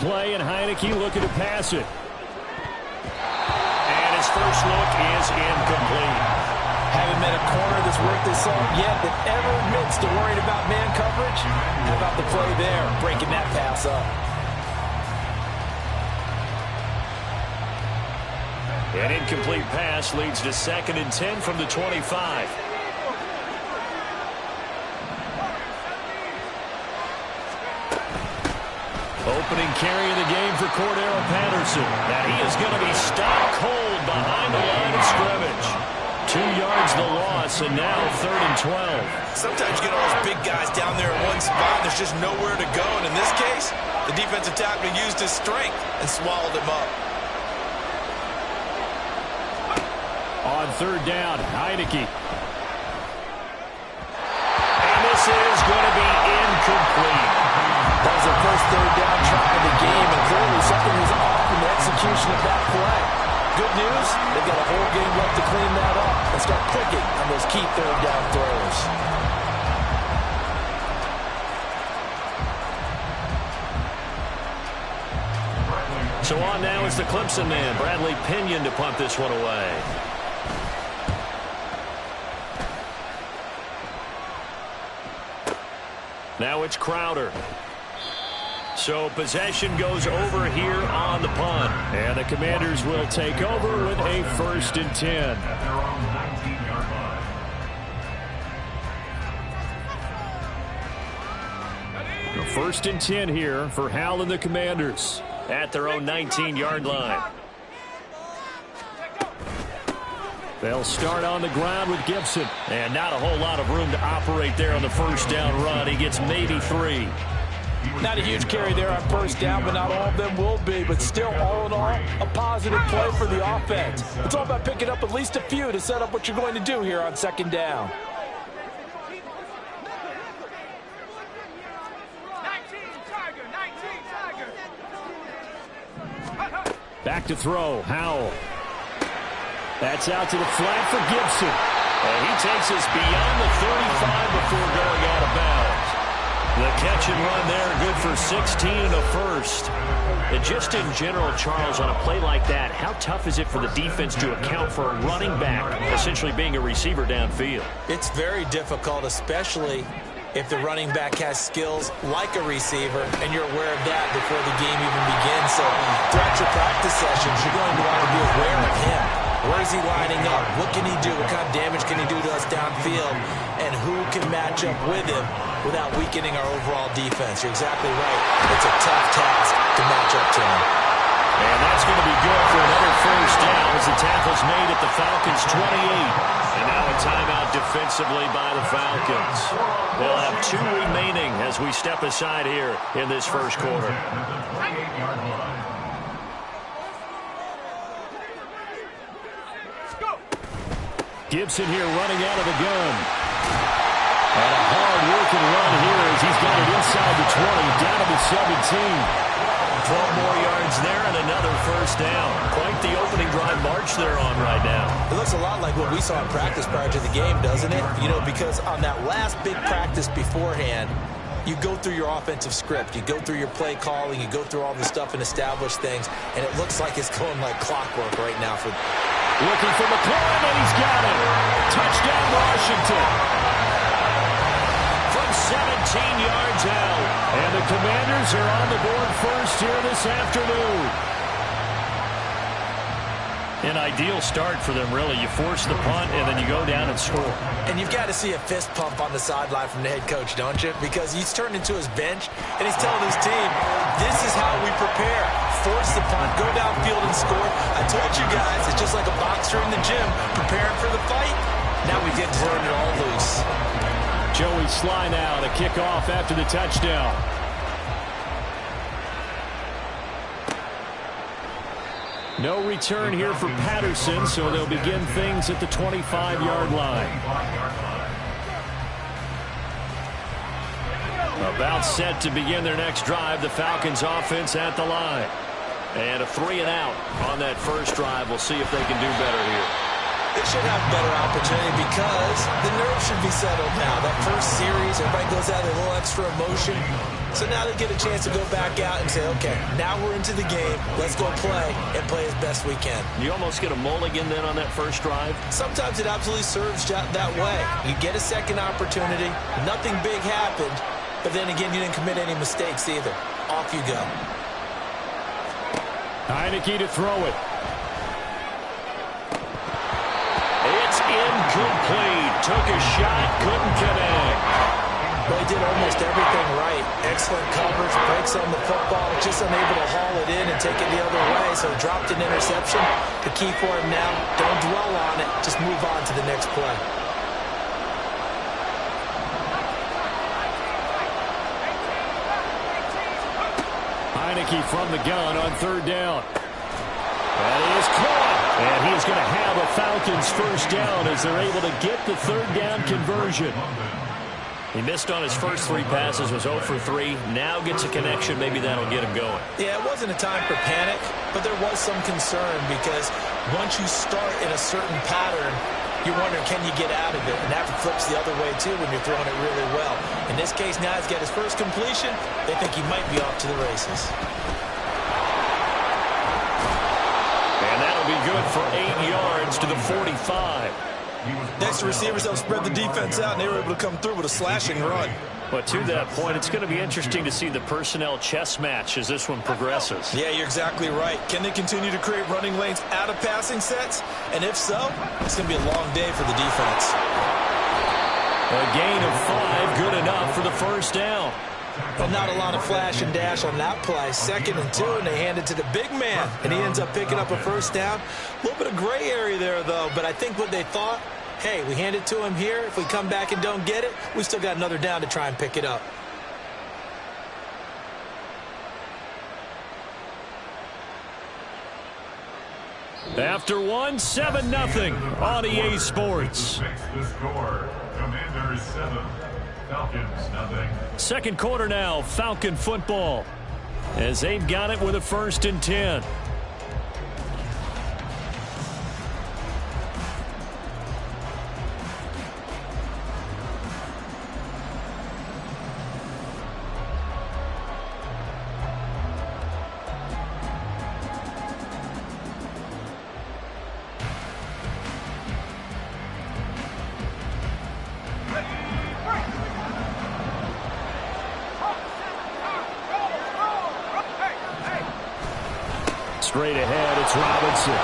play, and Heineke looking to pass it. And his first look is incomplete. Haven't met a corner that's worth this salt yet that ever admits to worrying about man coverage. How about the play there, breaking that pass up? An incomplete pass leads to 2nd and 10 from the 25. Opening carry of the game for Cordero Patterson. And he is going to be stopped cold behind the line of scrimmage. 2 yards the loss, and now 3rd and 12. Sometimes you get all those big guys down there in one spot, and there's just nowhere to go. And in this case, the defensive tackle used his strength and swallowed him up. On 3rd down, Heineke. And this is going to be incomplete. That was their first 3rd down try of the game, and clearly something was off in the execution of that play. Good news, they've got a whole game left to clean that up and start clicking on those key 3rd down throws. So on now is the Clemson man, Bradley Pinion, to punt this one away. Now it's Crowder. So possession goes over here on the punt. And the Commanders will take over with a 1st and 10. The 1st and 10 here for Hal and the Commanders at their own 19-yard line. They'll start on the ground with Gibson. And not a whole lot of room to operate there on the 1st down run. He gets maybe 3. Not a huge carry there on 1st down, but not all of them will be. But still, all in all, a positive play for the offense. It's all about picking up at least a few to set up what you're going to do here on 2nd down. Back to throw, Howell. That's out to the flat for Gibson. And he takes us beyond the 35 before going out of bounds. The catch and run there, good for 16 and a 1st. And just in general, Charles, on a play like that, how tough is it for the defense to account for a running back essentially being a receiver downfield? It's very difficult, especially if the running back has skills like a receiver, and you're aware of that before the game even begins. So throughout your practice sessions, you're going to want to be aware of him. Where is he lining up? What can he do? What kind of damage can he do to us downfield? And who can match up with him without weakening our overall defense? You're exactly right. It's a tough task to match up to him. And that's going to be good for another 1st down as the tackle's made at the Falcons' 28. And now a timeout defensively by the Falcons. They'll have 2 remaining as we step aside here in this 1st quarter. Gibson here running out of the gun. And a hard-working run here as he's got it inside the 20, down to the 17. 12 more yards there and another 1st down. Quite the opening drive march they're on right now. It looks a lot like what we saw in practice prior to the game, doesn't it? You know, because on that last big practice beforehand, you go through your offensive script. You go through your play calling. You go through all the stuff and establish things. And it looks like it's going like clockwork right now for... Looking for McLaurin, and he's got it. Touchdown, Washington. From 17 yards out. And the Commanders are on the board first here this afternoon. An ideal start for them, really. You force the punt, and then you go down and score. And you've got to see a fist pump on the sideline from the head coach, don't you? Because he's turned into his bench, and he's telling his team, this is how we prepare. Force the punt, go downfield and score. I told you guys, it's just like a boxer in the gym, preparing for the fight. Now we get to turn it all loose. Joey Sly now to kick off after the touchdown. No return here for Patterson, so they'll begin things at the 25-yard line. About set to begin their next drive, the Falcons offense at the line. And a 3 and out on that first drive. We'll see if they can do better here. They should have a better opportunity because the nerves should be settled now. That first series, everybody goes out with a little extra emotion. So now they get a chance to go back out and say, okay, now we're into the game. Let's go play and play as best we can. You almost get a mulligan then on that first drive? Sometimes it absolutely serves that way. You get a second opportunity. Nothing big happened. But then again, you didn't commit any mistakes either. Off you go. Heineke to throw it. It's incomplete. Took a shot, couldn't connect. Well, he did almost everything right. Excellent coverage, breaks on the football, just unable to haul it in and take it the other way, so he dropped an interception. The key for him now, don't dwell on it, just move on to the next play. Heineke from the gun on third down. That is caught. And he's going to have a Falcons first down as they're able to get the third down conversion. He missed on his first 3 passes, was 0 for 3. Now gets a connection. Maybe that'll get him going. Yeah, it wasn't a time for panic, but there was some concern because once you start in a certain pattern, you're wondering, can you get out of it? And that flips the other way, too, when you're throwing it really well. In this case, now he's got his first completion. They think he might be off to the races. And that'll be good for 8 yards to the 45. Next to receivers, they'll spread the defense out, and they were able to come through with a slashing run. But to that point, it's going to be interesting to see the personnel chess match as this one progresses. Yeah, you're exactly right. Can they continue to create running lanes out of passing sets? And if so, it's going to be a long day for the defense. A gain of 5, good enough for the first down. But not a lot of flash and dash on that play. 2nd and 2, and they hand it to the big man, and he ends up picking up a first down. A little bit of gray area there, though, but I think what they thought, hey, we hand it to him here. If we come back and don't get it, we still got another down to try and pick it up. After 1, 7-0 on EA Sports. The score, Commanders 7, Falcons 0. Second quarter now, Falcon football, as they've got it with a 1st and 10. Straight ahead, it's Robinson.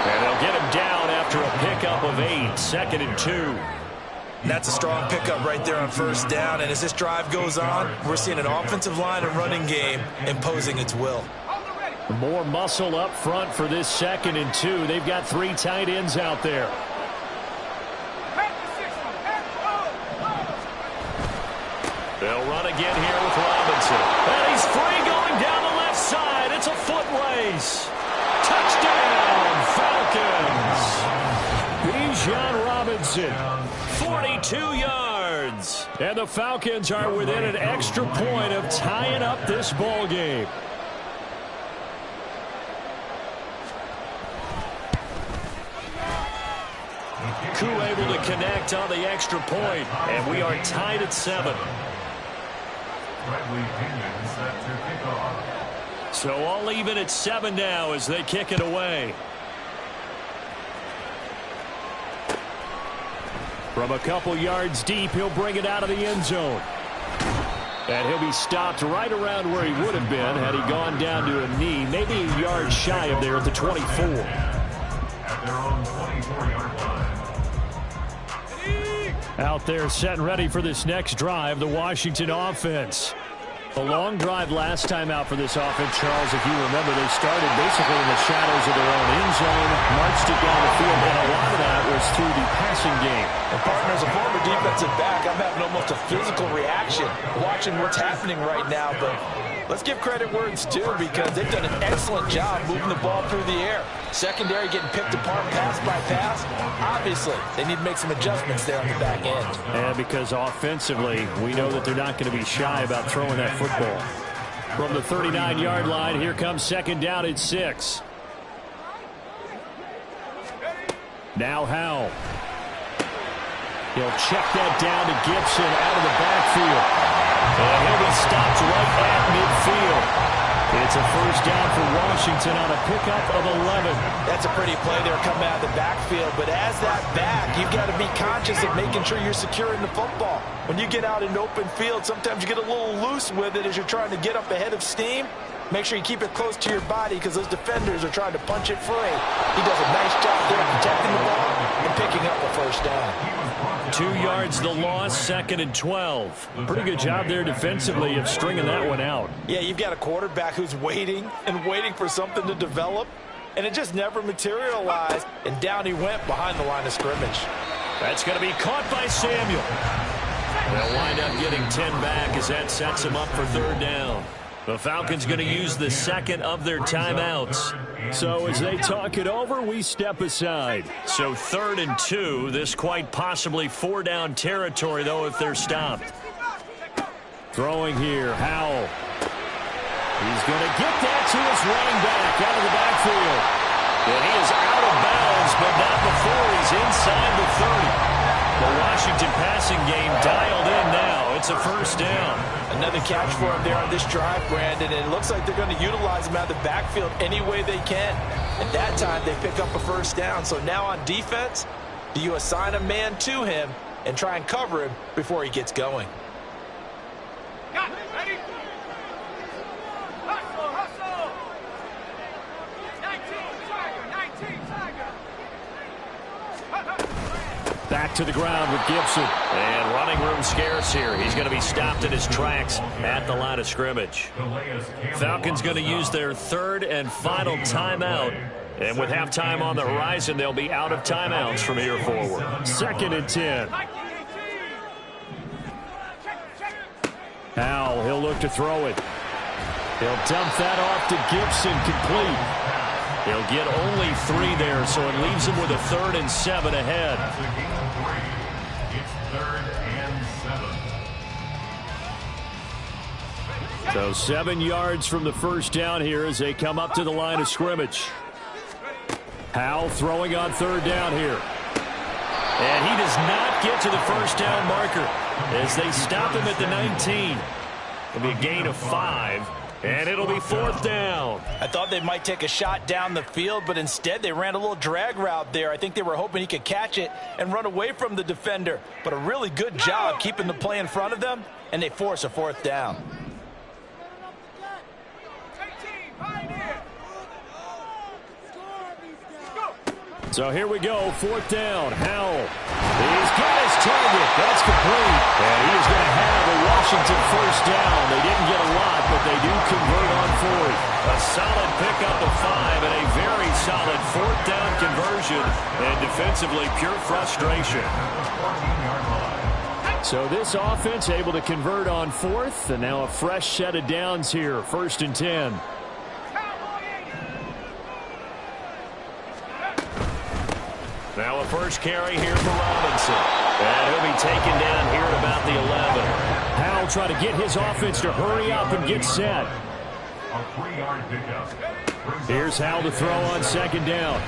And they'll get him down after a pickup of 8, 2nd and 2. And that's a strong pickup right there on first down. And as this drive goes on, we're seeing an offensive line and running game imposing its will. More muscle up front for this 2nd and 2. They've got 3 tight ends out there. They'll run again here with Robinson. And he's free going down the left side. It's a foot race. Touchdown, Falcons. Bijan Robinson, 42 yards. And the Falcons are within an extra point of tying up this ball game. Koo able to connect on the extra point, and we are tied at 7. So all even at 7 now as they kick it away. From a couple yards deep, he'll bring it out of the end zone. And he'll be stopped right around where he would have been had he gone down to a knee, maybe a yard shy of there at the 24. At their own 24-yard line. Out there set and ready for this next drive, the Washington offense. A long drive last time out for this offense, Charles. If you remember, they started basically in the shadows of their own end zone, marched it down the field, and a lot of that was through the passing game. And partner, as a former defensive back, I'm having almost a physical reaction watching what's happening right now. But let's give credit where it's due because they've done an excellent job moving the ball through the air. Secondary getting picked apart pass by pass. Obviously, they need to make some adjustments there on the back end. And because offensively, we know that they're not going to be shy about throwing that football. From the 39-yard line, here comes 2nd down at 6. Now Howell. He'll check that down to Gibson out of the backfield. And he'll be stopped right at midfield. It's a first down for Washington on a pickup of 11. That's a pretty play there coming out of the backfield. But as that back, you've got to be conscious of making sure you're securing the football. When you get out in open field, sometimes you get a little loose with it as you're trying to get up ahead of steam. Make sure you keep it close to your body because those defenders are trying to punch it free. He does a nice job there protecting the ball and picking up a first down. 2 yards the loss, 2nd and 12. Pretty good job there defensively of stringing that one out. Yeah, you've got a quarterback who's waiting and waiting for something to develop, and it just never materialized, and down he went behind the line of scrimmage. That's going to be caught by Samuel. They'll wind up getting 10 back as that sets them up for 3rd down. The Falcons going to use the 2nd of their timeouts. So as they talk it over, we step aside. So 3rd and 2. This quite possibly 4-down territory, though, if they're stopped. Throwing here, Howell. He's going to get that to his running back out of the backfield. And he is out of bounds, but not before he's inside the 30. The Washington passing game dialed in now. It's a first down. Another catch for him there on this drive, Brandon. And it looks like they're going to utilize him out of the backfield any way they can. At that time, they pick up a first down. So now on defense, do you assign a man to him and try and cover him before he gets going? Ready? Hustle, hustle. 19 Tiger. Back to the ground with Gibson. And running room scarce here. He's going to be stopped in his tracks at the line of scrimmage. Falcons going to use their 3rd and final timeout. And with halftime on the horizon, they'll be out of timeouts from here forward. 2nd and 10. Howell, he'll look to throw it. He'll dump that off to Gibson, complete. He'll get only 3 there, so it leaves him with a 3rd and 7 ahead. It's 3rd and 7. So 7 yards from the first down here as they come up to the line of scrimmage. Howell throwing on 3rd down here. And he does not get to the first down marker as they stop him at the 19. It'll be a gain of 5. And it'll be 4th down. I thought they might take a shot down the field, but instead they ran a little drag route there. I think they were hoping he could catch it and run away from the defender. But a really good job keeping the play in front of them, and they force a 4th down. So here we go, 4th down. Howell. He's got his target. That's complete. And he is going to have a Washington first down. They didn't get a lot, but they do convert on 4th. A solid pickup of 5 and a very solid 4th down conversion. And defensively, pure frustration. So this offense able to convert on 4th, and now a fresh set of downs here, 1st and 10. Now a first carry here for Robinson. And he'll be taken down here at about the 11. Howell trying to get his offense to hurry up and get set. A 3-yard pickup. Here's Howell to throw on 2nd down.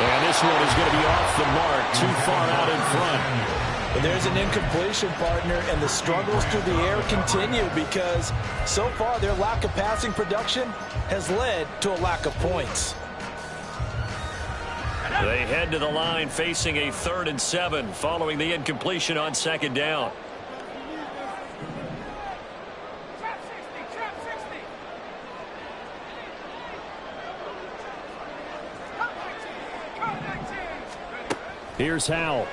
And this one is going to be off the mark, too far out in front. And there's an incompletion, partner, and the struggles through the air continue because so far their lack of passing production has led to a lack of points. They head to the line facing a 3rd and 7 following the incompletion on 2nd down. Here's Howell.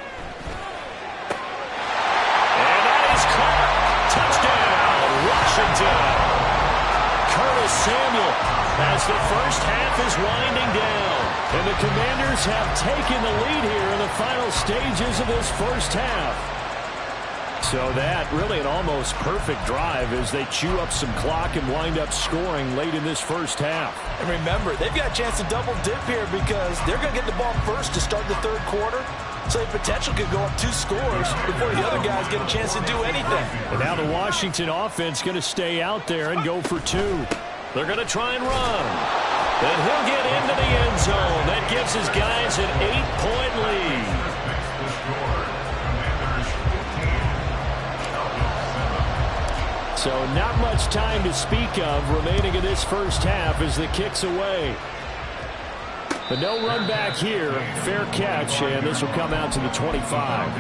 And that is caught. Touchdown, Washington. Curtis Samuel as the first half is winding down. And the Commanders have taken the lead here in the final stages of this first half. So that really an almost perfect drive as they chew up some clock and wind up scoring late in this first half. And remember, they've got a chance to double dip here because they're going to get the ball first to start the 3rd quarter. So the potential could go up 2 scores before the other guys get a chance to do anything. And now the Washington offense going to stay out there and go for 2. They're going to try and run. And he'll get into the end zone. That gives his guys an 8-point lead. So not much time to speak of remaining in this first half as the kick's away. But no run back here. Fair catch, and this will come out to the 25.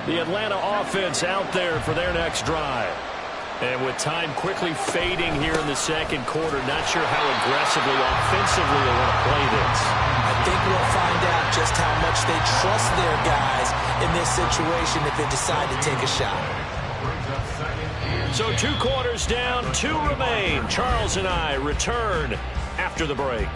The Atlanta offense out there for their next drive. And with time quickly fading here in the second quarter, not sure how aggressively, offensively they want to play this. I think we'll find out just how much they trust their guys in this situation if they decide to take a shot. So 2 quarters down, 2 remain. Charles and I return after the break.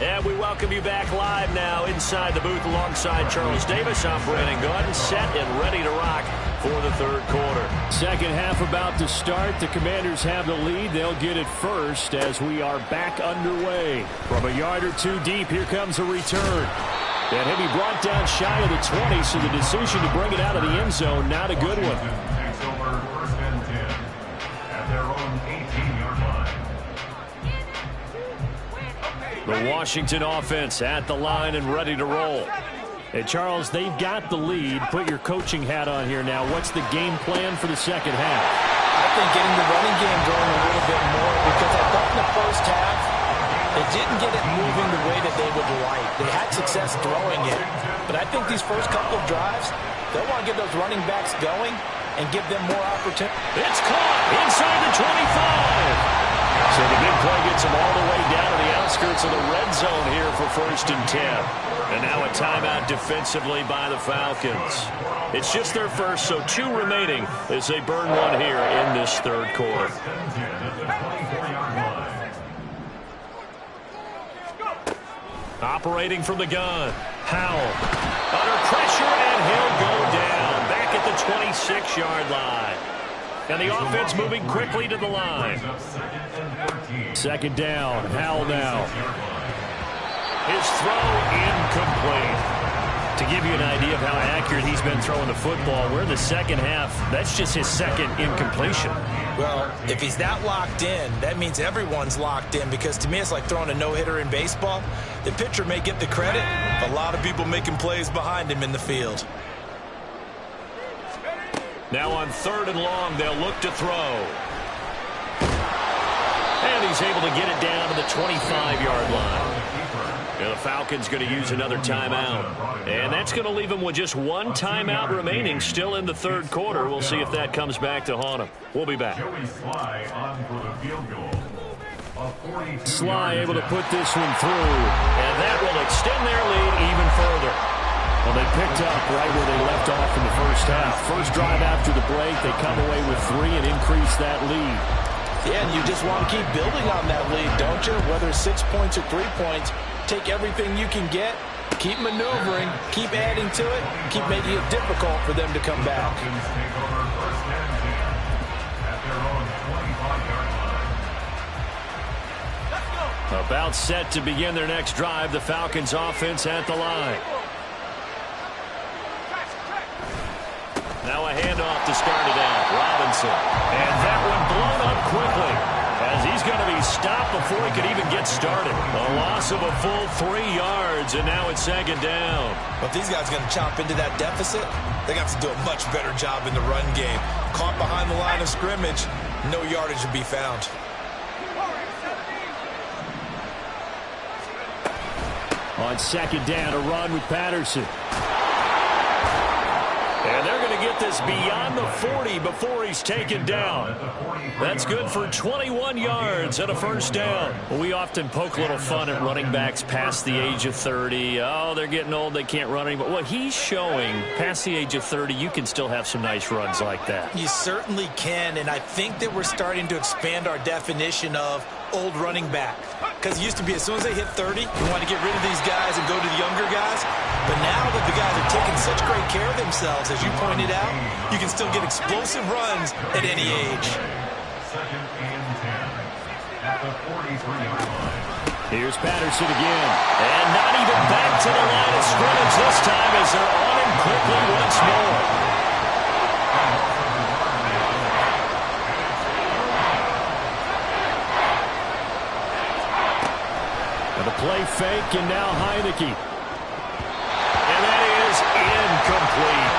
And we welcome you back live now inside the booth alongside Charles Davis. I'm Brandon Gaudin, set and ready to rock for the third quarter. Second half about to start. The Commanders have the lead. They'll get it first as we are back underway. From a yard or 2 deep, here comes a return. And he'll be brought down shy of the 20, so the decision to bring it out of the end zone, not a good one. Takes over first and 10 at their own 18-yard line. The Washington offense at the line and ready to roll. Hey, Charles, they've got the lead. Put your coaching hat on here now. What's the game plan for the second half? I think getting the running game going a little bit more, because I thought in the first half they didn't get it moving the way that they would like. They had success throwing it, but I think these first couple of drives, they'll want to get those running backs going and give them more opportunity. It's caught inside the 25. So the big play gets them all the way down to the outskirts of the red zone here for first and 10. And now a timeout defensively by the Falcons. It's just their first, so 2 remaining as they burn one here in this third quarter. Operating from the gun, Howell. Under pressure, and he'll go down back at the 26-yard line. And the offense moving quickly to the line. Second down, Howell now. His throw incomplete. To give you an idea of how accurate he's been throwing the football, we're in the second half. That's just his second incompletion. Well, if he's that locked in, that means everyone's locked in, because to me it's like throwing a no-hitter in baseball. The pitcher may get the credit, a lot of people making plays behind him in the field. Now on 3rd and long, they'll look to throw. And he's able to get it down to the 25-yard line. And the Falcons going to use another timeout. And that's going to leave them with just 1 timeout remaining still in the third quarter. We'll see if that comes back to haunt them. We'll be back. Sly able to put this one through. And that will extend their lead even further. Well, they picked up right where they left off in the first half. First drive after the break, they come away with 3 and increase that lead. Yeah, and you just want to keep building on that lead, don't you? Whether it's 6 points or 3 points, take everything you can get, keep maneuvering, keep adding to it, keep making it difficult for them to come back. About set to begin their next drive, the Falcons offense at the line. Now a handoff to start it out. Robinson. And that one blown up quickly as he's going to be stopped before he could even get started. A loss of a full 3 yards, and now it's second down. But these guys are going to chomp into that deficit. They got to do a much better job in the run game. Caught behind the line of scrimmage, no yardage to be found. On second down, a run with Patterson. And they're going to get this beyond the 40 before he's taken down. That's good for 21 yards and a first down. We often poke a little fun at running backs past the age of 30. Oh, they're getting old, they can't run anymore. Well, he's showing past the age of 30, you can still have some nice runs like that. You certainly can, and I think that we're starting to expand our definition of old running back. Because it used to be as soon as they hit 30, you want to get rid of these guys and go to the younger guys. But now that the guys are taking such great care of themselves, as you pointed out, you can still get explosive runs at any age. at the 43-yard line. Here's Patterson again. And not even back to the line of scrimmage this time as they're on him quickly once more. And the play fake, and now Heineke. And that is incomplete.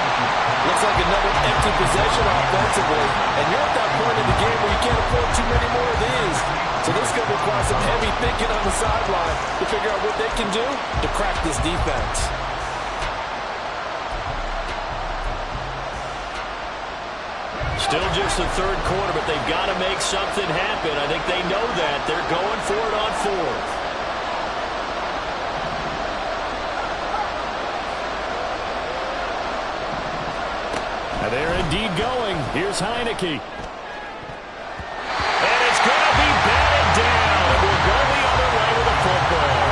Looks like another empty possession offensively. And you're at that point in the game where you can't afford too many more of these. So this is going to require some heavy thinking on the sideline to figure out what they can do to crack this defense. Still just the third quarter, but they've got to make something happen. I think they know that. They're going for it on fourth. And they're indeed going. Here's Heineke. And it's going to be batted down. And we'll go the other way with the football.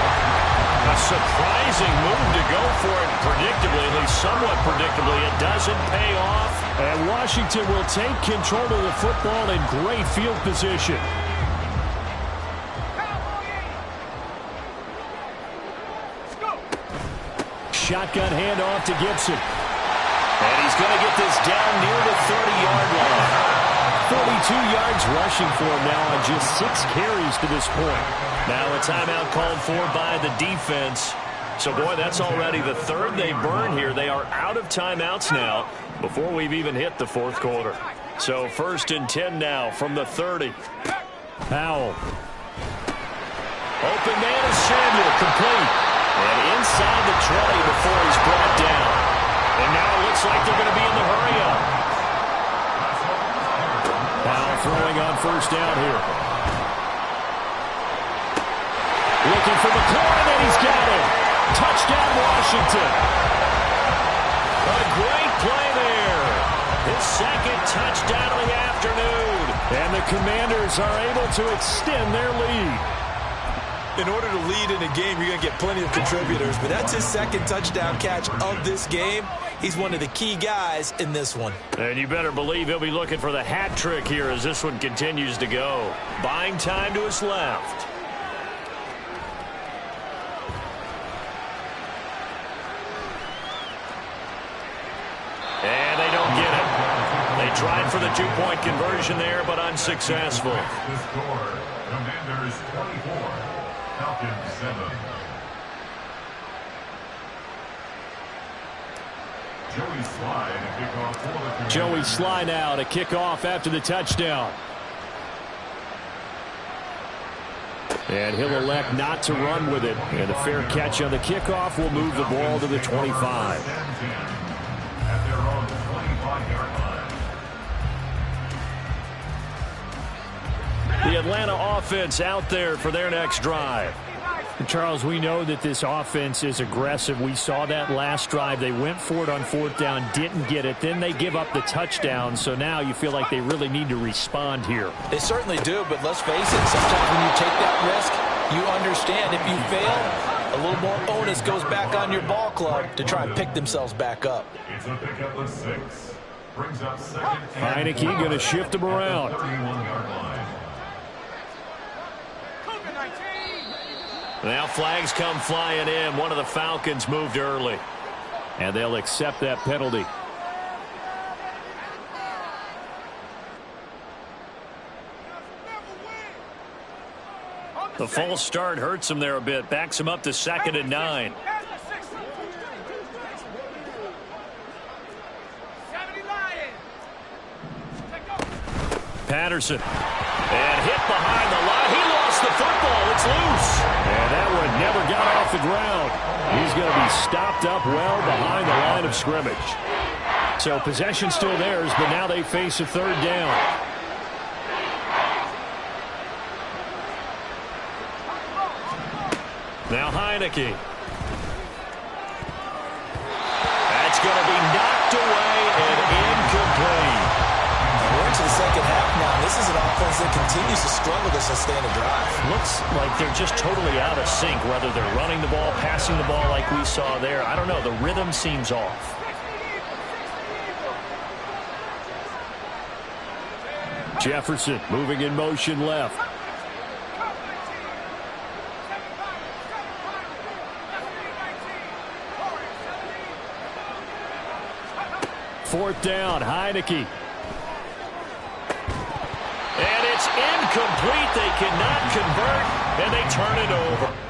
A surprising move to go for it predictably, at least somewhat predictably. It doesn't pay off. And Washington will take control of the football in great field position. Shotgun handoff to Gibson. And he's going to get this down near the 30-yard line. 42 yards rushing for him now on just 6 carries to this point. Now a timeout called for by the defense. So, boy, that's already the third they burn here. They are out of timeouts now before we've even hit the fourth quarter. So 1st and 10 now from the 30. Powell. Open man is Samuel, complete. And inside the 20 before he's brought down. And now it looks like they're going to be in the hurry-up. Powell throwing on 1st down here. Looking for McLaurin, and he's got it. Touchdown, Washington. A great play there. His 2nd touchdown of the afternoon. And the Commanders are able to extend their lead. In order to lead in a game, you're going to get plenty of contributors, but that's his 2nd touchdown catch of this game. He's one of the key guys in this one. And you better believe he'll be looking for the hat trick here as this one continues to go. Buying time to his left. And they don't get it. They tried for the 2-point conversion there, but unsuccessful. The score, Commanders 24, Falcons 7. Joey Sly now to kick off after the touchdown. And he'll elect not to run with it. And a fair catch on the kickoff will move the ball to the 25. At their own 25-yard line. The Atlanta offense out there for their next drive. Charles, we know that this offense is aggressive. We saw that last drive. They went for it on 4th down, didn't get it. Then they give up the touchdown. So now you feel like they really need to respond here. They certainly do, but let's face it, sometimes when you take that risk, you understand if you fail, a little more onus goes back on your ball club to try and pick themselves back up. It's a pickup of 6. Brings up 2nd. Heineke going to shift them around. 31-yard line. Now flags come flying in. One of the Falcons moved early. And they'll accept that penalty. The false start hurts him there a bit. Backs him up to 2nd and 9. Patterson. And hit behind the line. He lost the football. It's loose. And that one never got off the ground. He's going to be stopped up well behind the line of scrimmage. So possession still theirs, but now they face a 3rd down. Now Heineke. That's going to be knocked away and incomplete. We're into the second half now. This is an offense that continues to struggle to sustain a drive. Looks like they're just totally out of sync, whether they're running the ball, passing the ball like we saw there. I don't know. The rhythm seems off. Jefferson moving in motion left. 4th down, Heineke. And it's incomplete. They cannot convert, and they turn it over.